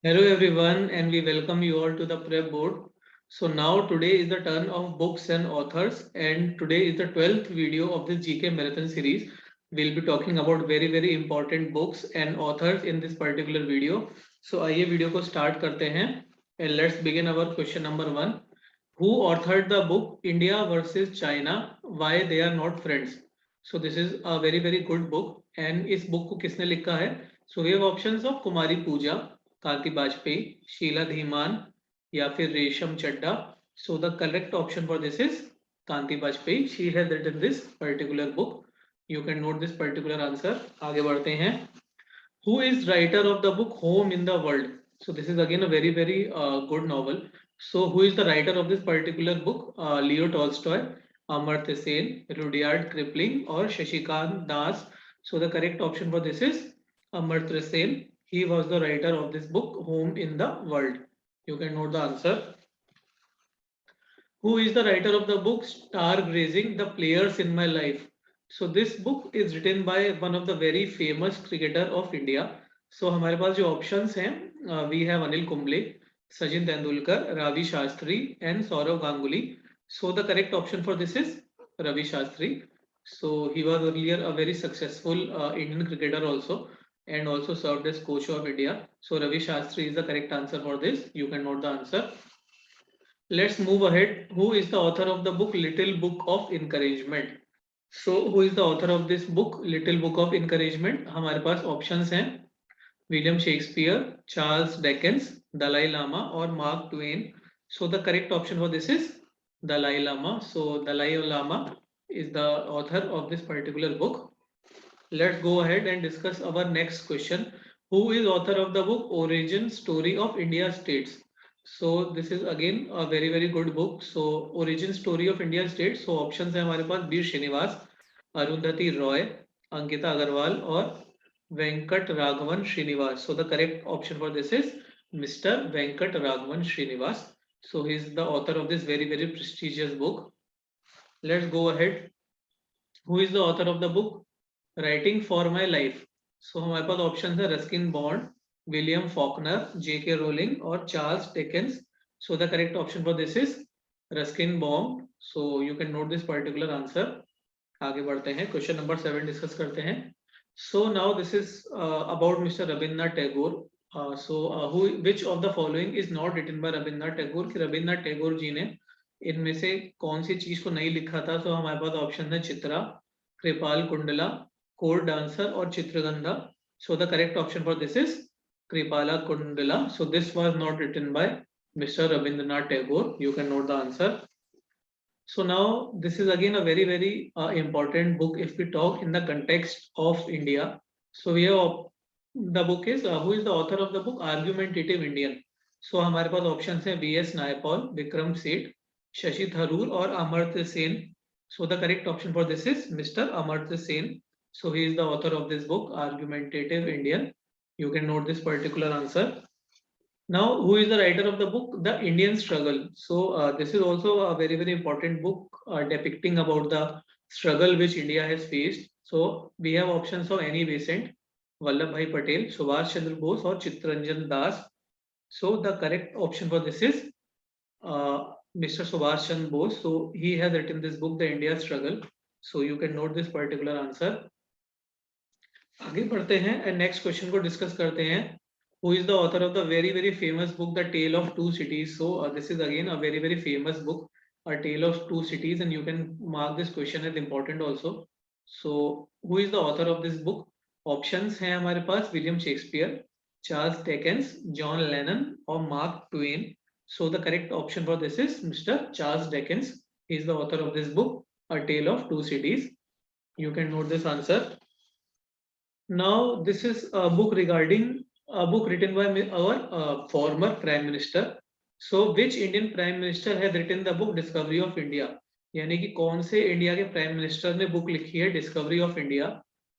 Hello everyone, and we welcome you all to the prep board. So now today is the turn of books and authors, and today is the 12th video of this GK marathon series. We'll be talking about very important books and authors in this particular video. So आइए video को start करते हैं and let's begin our question number one. Who authored the book India versus China? Why they are not friends? So this is a very good book, and इस book को किसने लिखा है? So we have options of कुमारी पूजा, कांति बाजपेयी, शीला धीमान या फिर रेशम चड्डा. So the correct option for this is Kanti Bajpayee. She has written this particular book. You can note this particular answer. आगे बढ़ते हैं. Who is writer of the book Home in the World? So this is again a very good novel. So who is the writer of this particular book? Leo Tolstoy, Amartya Sen, Rudyard Kipling, or Shashikant Das. So the correct option for this is Amartya Sen. He was the writer of this book Home in the World. You can note the answer. Who is the writer of the book Stargazing, The Players in My Life? So this book is written by one of the very famous cricketer of India. So हमारे पास जो options हैं, we have Anil Kumble, Sachin Tendulkar, Ravi Shastri and Saurav Ganguly. So the correct option for this is Ravi Shastri. So he was earlier a very successful Indian cricketer also, and also served as coach of India. So Ravi Shastri is the correct answer for this. You can note the answer. Let's move ahead. Who is the author of the book Little Book of Encouragement? So who is the author of this book Little Book of Encouragement? हमारे पास options हैं William Shakespeare, Charles Dickens, Dalai Lama और Mark Twain. So the correct option for this is Dalai Lama. So Dalai Lama is the author of this particular book. Let's go ahead and discuss our next question. Who is author of the book Origin Story of India States? So this is again a very good book. So Origin Story of India States. So options है हमारे पास बीर श्रीनिवास, अरुंधति रॉय, अंकिता अग्रवाल और Venkat Raghavan Srinivas. So the correct option for this is Mr. Venkat Raghavan Srinivas. So he is the author of this very prestigious book. Let's go ahead. Who is the author of the book writing for my life? So हमारे पास option है Ruskin Bond, William Faulkner, J K Rowling और Charles Dickens. So the correct option for this is Ruskin Bond. So you can note this particular answer. आगे बढ़ते हैं, question number 7 discuss करते हैं. So now this is about mister Rabindranath Tagore. So which of the following is not written by Rabindranath Tagore? कि रविन्द्रनाथ टैगोर जी ने इनमें से कौन सी चीज को नहीं लिखा था? सो हमारे पास ऑप्शन है चित्रा, कृपाल कुंडला, कोर डांसर और Chitragandha. So the correct option for this is Kripala Kundala. So this was not written by mister Rabindranath Tagore. You can note the answer. So now this is again a very important book if we talk in the context of India. So we have the book is who is the author of the book Argumentative Indian. So हमारे पास options हैं V.S. Naipaul, Vikram Seth, Shashi Tharoor और Amartya Sen. So the correct option for this is Mr. Amartya Sen. So he is the author of this book Argumentative Indian. You can note this particular answer. Now, who is the writer of the book, The Indian Struggle? So this is also a very important book depicting about the struggle which India has faced. So we have options of Annie Besant, Vallabhbhai Patel, Subhash Chandra Bose or Chittaranjan Das. So the correct option for this is Mr. Subhash Chandra Bose. So he has written this book, The India Struggle. So you can note this particular answer. आगे बढ़ते हैं and next question को discuss करते हैं. Who is the author of the very famous book The Tale of Two Cities? So this is again a very famous book, A Tale of Two Cities, and you can mark this question as important also. So who is the author of this book? Options हैं हमारे पास William Shakespeare, Charles Dickens, John Lennon और Mark Twain. So the correct option for this is Mr. Charles Dickens. He is the author of this book, A Tale of Two Cities. You can note this answer. Now this is a book regarding a book written by our former prime minister. So which Indian prime minister has written the book Discovery of India? यानी कि कौन से India के prime minister ने book लिखी है discovery of India?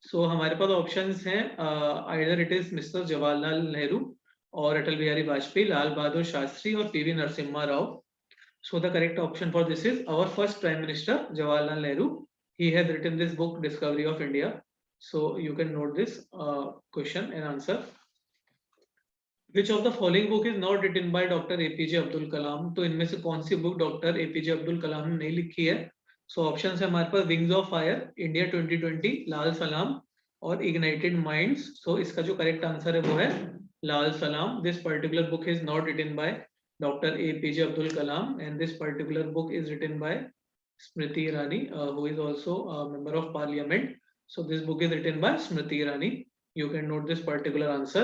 So हमारे पास ऑप्शंस हैं either it is mister Jawaharlal Nehru और अटल बिहारी वाजपेयी, लाल बहादुर शास्त्री और P V Narasimha Rao. So the correct option for this is our first prime minister Jawaharlal Nehru. He has written this book Discovery of India. So you can note this question and answer. Which of the following book is not written by doctor APJ Abdul Kalam? तो इनमें से कौन सी book doctor APJ Abdul Kalam ने नहीं लिखी है? So option है हमारे पास wings of fire, India 2020, Lal Salaam और इग्नाइटेड माइंड्स। सो इसका जो करेक्ट आंसर है वो है Lal Salaam. This particular book is not written by doctor APJ Abdul Kalam and this particular book is written by Smriti Irani, who is also a member of parliament. So this book is written by Smriti Irani. You can note this particular answer.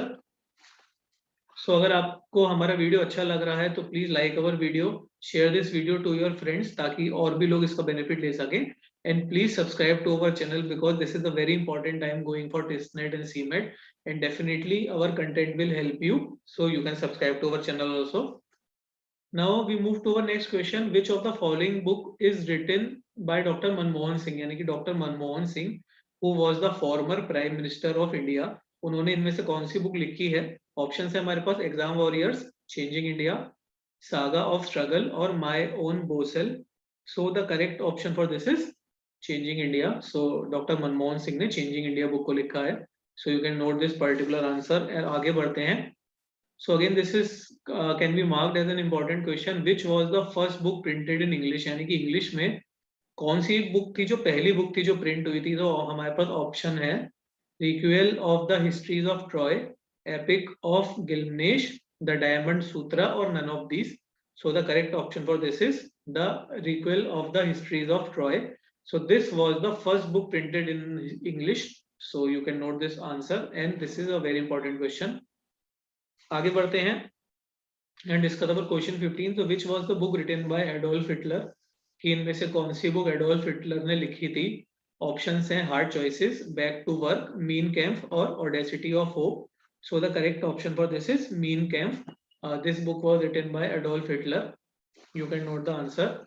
So अगर आपको हमारा video अच्छा लग रहा है तो please like our video, share this video to your friends ताकि और भी लोग इसका बेनिफिट ले सकें। And please subscribe to our channel because this is a very important time going for testnet and summit and definitely our content will help you, so you can subscribe to our channel also. Now we move to our next question. Which of the following book is written by Dr. Manmohan Singh? यानी कि doctor Manmohan Singh, who was the former Prime Minister of India, उन्होंने इनमें से कौन सी book लिखी है? Option है हमारे पास exam warriors, changing India, saga of struggle और my own Boswell. So the correct option for this is changing India. So doctor Manmohan Singh ने चेंजिंग इंडिया बुक को लिखा है। So you can note this particular answer. आगे बढ़ते हैं। So again, this is can be marked as an important question. Which was the first book printed in English? यानी कि English में कौन सी बुक थी जो पहली बुक थी जो प्रिंट हुई थी? तो हमारे पास ऑप्शन है Recuyell of the histories of Troy, epic of Gilgamesh, the diamond sutra और none of these. So the correct option for this is the Recuyell of the histories of Troy. So this was the first book printed in English. So you can note this answer and this is a very important question. आगे बढ़ते हैं and discuss our question 15। तो which was the book written by Adolf Hitler? कि इनमें से कौन सी book Adolf Hitler ने लिखी थी? ऑप्शंस हैं hard choices, back to work, Mein Kampf और audacity of hope. So the correct option for this is Mein Kampf. This book was written by Adolf Hitler. You can note the answer.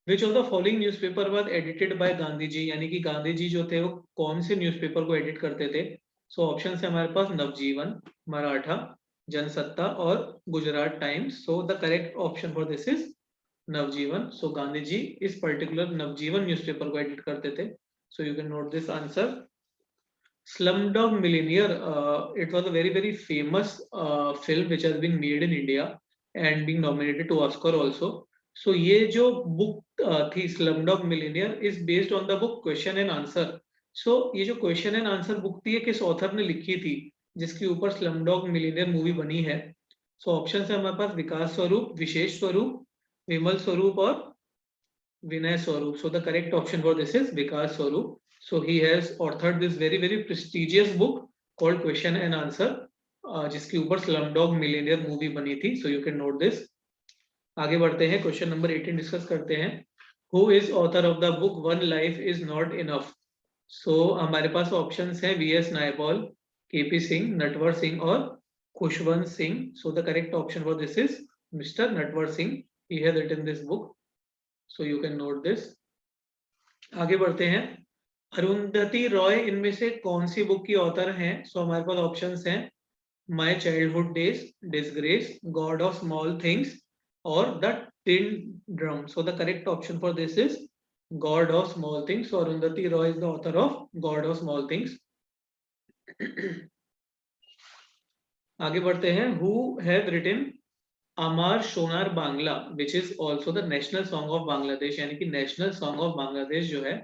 Which of the following newspaper was edited by Gandhi ji? यानी कि गांधी जी जो थे वो कौन से newspaper को edit करते थे? सो ऑप्शन है हमारे पास नवजीवन, मराठा, जनसत्ता और Gujarat Times. So the correct option for this is Navjivan. So Gandhi ji इस पर्टिकुलर नवजीवन न्यूज़पेपर को एडिट करते थे। So you can note this answer. Slumdog Millionaire, it was a very famous film which has been made in India and being nominated to Oscar also. So ये जो book थी Slumdog Millionaire is based on the book Question and Answer. So ये जो Question and Answer book थी ये किस author ने लिखी थी जिसके ऊपर Slumdog Millionaire मूवी बनी है? सो ऑप्शन है हमारे पास विकास स्वरूप, विशेष स्वरूप, विमल स्वरूप और Vinay Swarup. So the correct option for this is Vikas Swarup. So he has authored this very prestigious book called Question and Answer, जिसके ऊपर Slumdog Millionaire मूवी बनी थी। So you can note this. आगे बढ़ते हैं, क्वेश्चन नंबर 18 डिस्कस करते हैं। Who is author of the book One Life is Not Enough? So हमारे पास ऑप्शंस हैं V S Naipaul, KP Singh, Natwar Singh और Khushwant Singh. So the correct option for this is Mr. Natwar Singh. He has written this book. So you can note this. आगे बढ़ते हैं। अरुंधति रॉय इनमें से कौन सी बुक की ऑथर हैं? सो हमारे पास ऑप्शंस हैं my childhood days, disgrace, God of small things और the tin drum. So the correct option for this is God of small things. So Arundhati Roy is the author of God of small things. आगे बढ़ते हैं। Who have written Amar Sonar Bangla which is also the national song of Bangladesh? यानी कि national song of Bangladesh जो है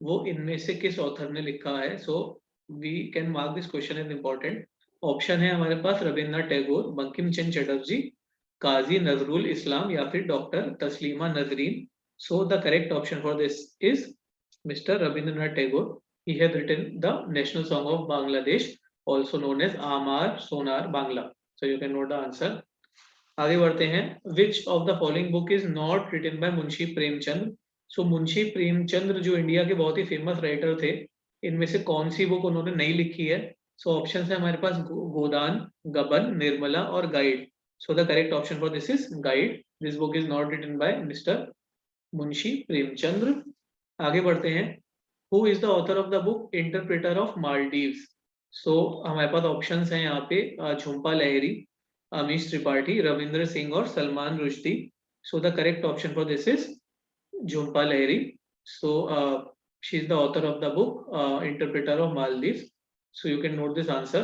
वो इनमें से किस ऑथर ने लिखा है? So we can mark this question as important. Option है हमारे पास रविन्द्रनाथ टैगोर, बंकिम चंद्र चटर्जी, काजी नजरुल इस्लाम या फिर doctor Taslima Nasreen. So the correct option for this is mister Rabindranath Tagore. He has written the national song of Bangladesh also known as Amar Sonar Bangla. So you can note the answer. आगे बढ़ते हैं। Which of the following book is not written by Munshi Premchand? So Munshi Premchandra जो India के बहुत ही famous writer थे, इनमें से कौन सी बुक उन्होंने नहीं लिखी है? सो ऑप्शन है हमारे पास गोदान, गबन, निर्मला और guide. So the correct option for this is guide. This book is not written by mister Munshi Premchandra. आगे बढ़ते हैं। Who is the author of the book interpreter of Maldives? So हमारे पास ऑप्शन हैं यहाँ पे झुम्पा लाहिरी, अमीश त्रिपाठी, रविंद्र सिंह और सलमान रुश्दी। सो the correct option for this is Jhumpa Lahiri. So she is the author of the book Interpreter of Maldives. So you can note this answer.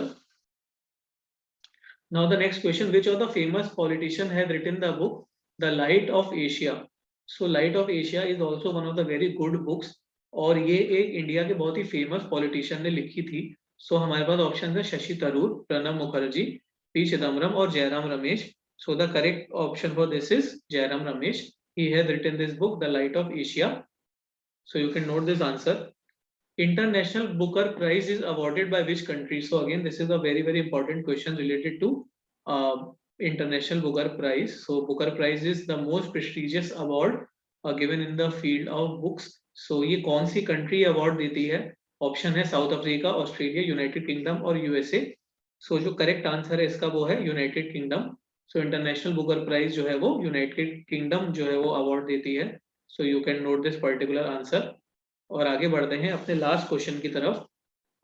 Now the next question, which of the famous politician have written the book The Light of Asia? So Light of Asia is also one of the very good books और ये एक India के बहुत ही famous politician ने लिखी थी. सो हमारे पास ऑप्शन है शशि थरूर, प्रणब मुखर्जी, पी चिदम्बरम और जयराम रमेश. सो the correct option for this is Jairam Ramesh. He has written this book The Light of Asia. So you can note this answer. International Booker Prize is awarded by which country? So again, this is a very important question related to uh, International Booker Prize. So Booker Prize is the most prestigious award given in the field of books. So ये कौन सी country award देती है? Option है south Africa, Australia, United kingdom और USA. सो जो correct answer है इसका वो है United kingdom. So international Booker prize जो है वो यूनाइटेड किंगडम जो है वो अवार्ड देती है. So you can note this particular answer. और आगे बढ़ते हैं अपने लास्ट क्वेश्चन की तरफ.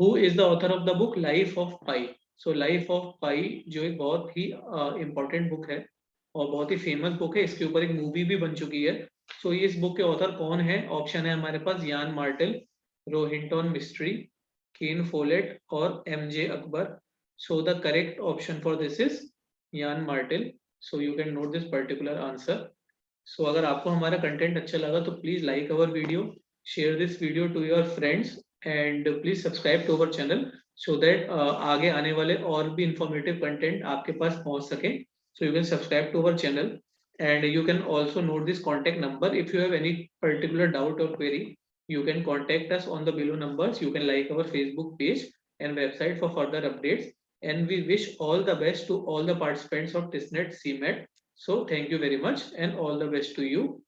Who is the author of the book life of Pi? So life of Pi जो एक बहुत ही इंपॉर्टेंट बुक है और बहुत ही फेमस बुक है. इसके ऊपर एक मूवी भी बन चुकी है. सो इस बुक के ऑथर कौन है? ऑप्शन है हमारे पास Yann Martel, Rohinton Mistry, Ken Follett और M J Akbar. So the correct option for this is Yann Martel. So you can note this particular answer. So अगर आपको हमारा कंटेंट अच्छा लगा तो please like our video, share this video to your friends and please subscribe to our channel so that आगे आने वाले और भी informative content आपके पास पहुंच सके. So you can subscribe to our channel and you can also note this contact number. If you have any particular doubt or query, you can contact us on the below numbers. You can like our Facebook page and website for further updates. And we wish all the best to all the participants of TISNET CMAT. So thank you very much and all the best to you.